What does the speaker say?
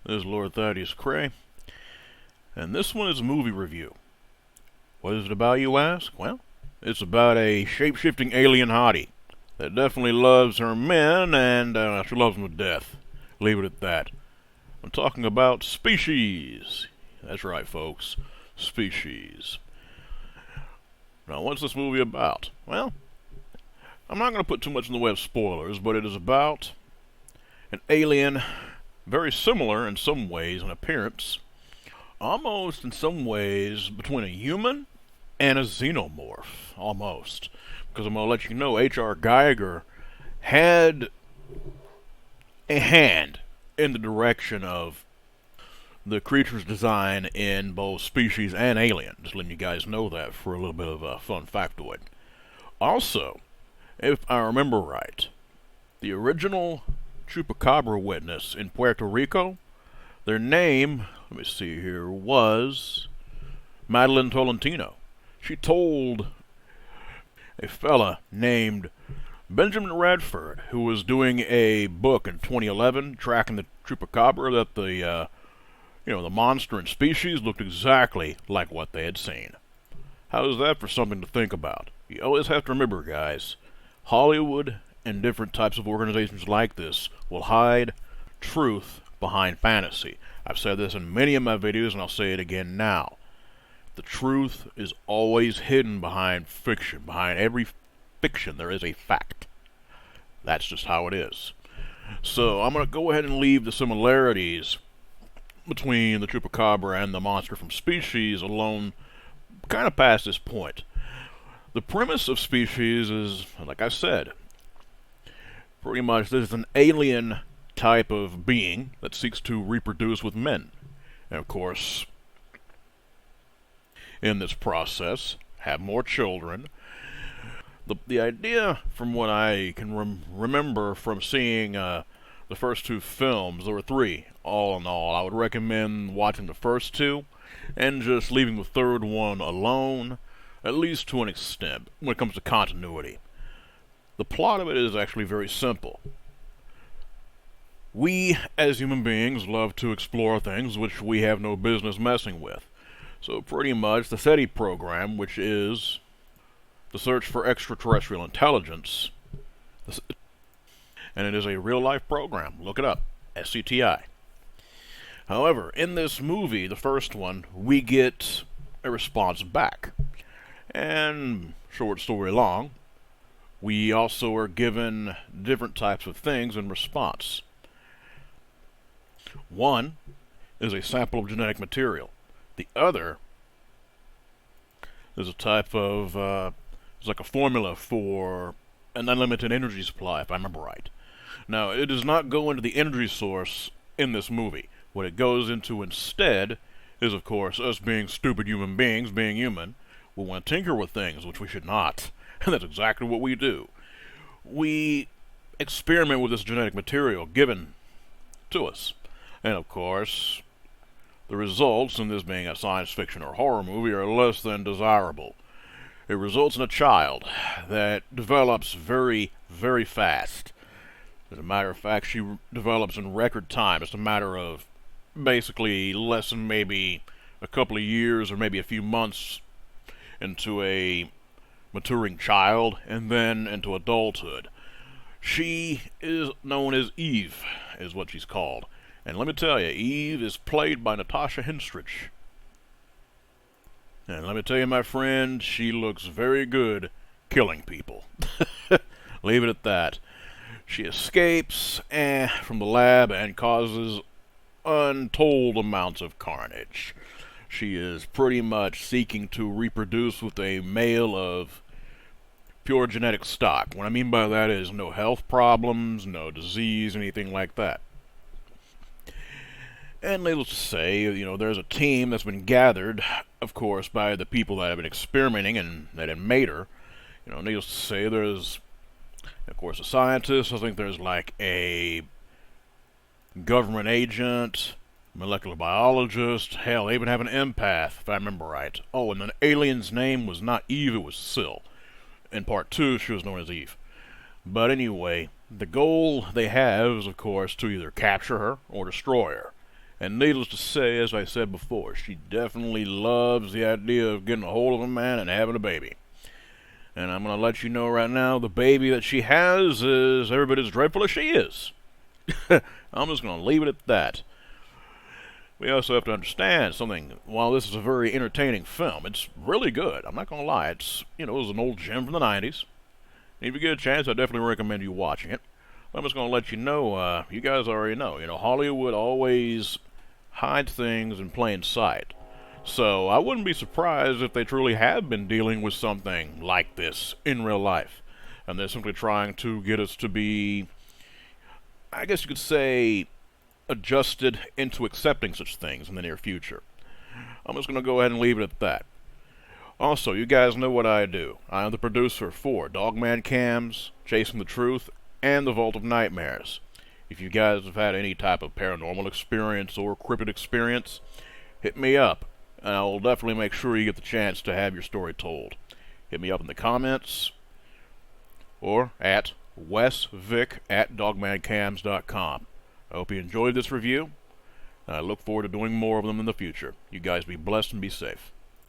This is Lord Thaddeus Cray, and this one is a movie review. What is it about, you ask? Well, it's about a shape-shifting alien hottie that definitely loves her men, and she loves them to death. Leave it at that. I'm talking about Species. That's right, folks. Species. Now, what's this movie about? Well, I'm not going to put too much in the way of spoilers, but it is about an alien very similar in some ways in appearance, almost in some ways between a human and a xenomorph, almost. Because I'm going to let you know H.R. Geiger had a hand in the direction of the creature's design in both Species and Alien. Just letting you guys know that for a little bit of a fun factoid. Also, if I remember right, the original Chupacabra witness in Puerto Rico, their name, let me see here, was Madeline Tolentino. She told a fella named Benjamin Radford, who was doing a book in 2011 tracking the Chupacabra, that the monster and Species looked exactly like what they had seen. How's that for something to think about? You always have to remember, guys, Hollywood and different types of organizations like this will hide truth behind fantasy. I've said this in many of my videos, and I'll say it again now. The truth is always hidden behind fiction. Behind every fiction, there is a fact. That's just how it is. So I'm going to go ahead and leave the similarities between the Chupacabra and the monster from Species alone kind of past this point. The premise of Species is, like I said, pretty much this is an alien type of being that seeks to reproduce with men. And of course, in this process, have more children. The idea, from what I can remember from seeing the first two films, there were three all in all. I would recommend watching the first two and just leaving the third one alone, at least to an extent, when it comes to continuity. The plot of it is actually very simple. We, as human beings, love to explore things which we have no business messing with. So pretty much the SETI program, which is the search for extraterrestrial intelligence, and it is a real-life program. Look it up, SCTI. However, in this movie, the first one, we get a response back. And, short story long, we also are given different types of things in response. One is a sample of genetic material. The other is a type of, it's like a formula for an unlimited energy supply, if I remember right. Now, it does not go into the energy source in this movie. What it goes into instead is, of course, us being stupid human beings, being human. We want to tinker with things, which we should not. And that's exactly what we do. We experiment with this genetic material given to us. And of course, the results, in this being a science fiction or horror movie, are less than desirable. It results in a child that develops very, very fast. As a matter of fact, she develops in record time. It's a matter of basically less than maybe a couple of years or maybe a few months into a maturing child, and then into adulthood. She is known as Eve, is what she's called. And let me tell you, Eve is played by Natasha Henstridge. And let me tell you, my friend, she looks very good killing people. Leave it at that. She escapes from the lab and causes untold amounts of carnage. She is pretty much seeking to reproduce with a male of pure genetic stock. What I mean by that is no health problems, no disease, anything like that. And needless to say, there's a team that's been gathered, of course, by the people that have been experimenting and that have made her. Needless to say, there's, of course, a scientist. I think there's like a government agent, molecular biologist. Hell, they even have an empath, if I remember right. Oh, and the alien's name was not Eve, it was Syl. In part 2, she was known as Eve. But anyway, the goal they have is, of course, to either capture her or destroy her. And needless to say, as I said before, she definitely loves the idea of getting a hold of a man and having a baby. And I'm going to let you know right now, the baby that she has is every bit as dreadful as she is. I'm just going to leave it at that. We also have to understand something. While this is a very entertaining film, it's really good. I'm not going to lie. It was an old gem from the 90s. And if you get a chance, I definitely recommend you watching it. But I'm just going to let you know, you guys already know, Hollywood always hides things in plain sight. So I wouldn't be surprised if they truly have been dealing with something like this in real life. And they're simply trying to get us to be, I guess you could say, adjusted into accepting such things in the near future. I'm just going to go ahead and leave it at that. Also, you guys know what I do. I am the producer for Dogman Cams, Chasing the Truth, and The Vault of Nightmares. If you guys have had any type of paranormal experience or cryptid experience, hit me up, and I will definitely make sure you get the chance to have your story told. Hit me up in the comments, or at wesvic@dogmancams.com. I hope you enjoyed this review, and I look forward to doing more of them in the future. You guys be blessed and be safe.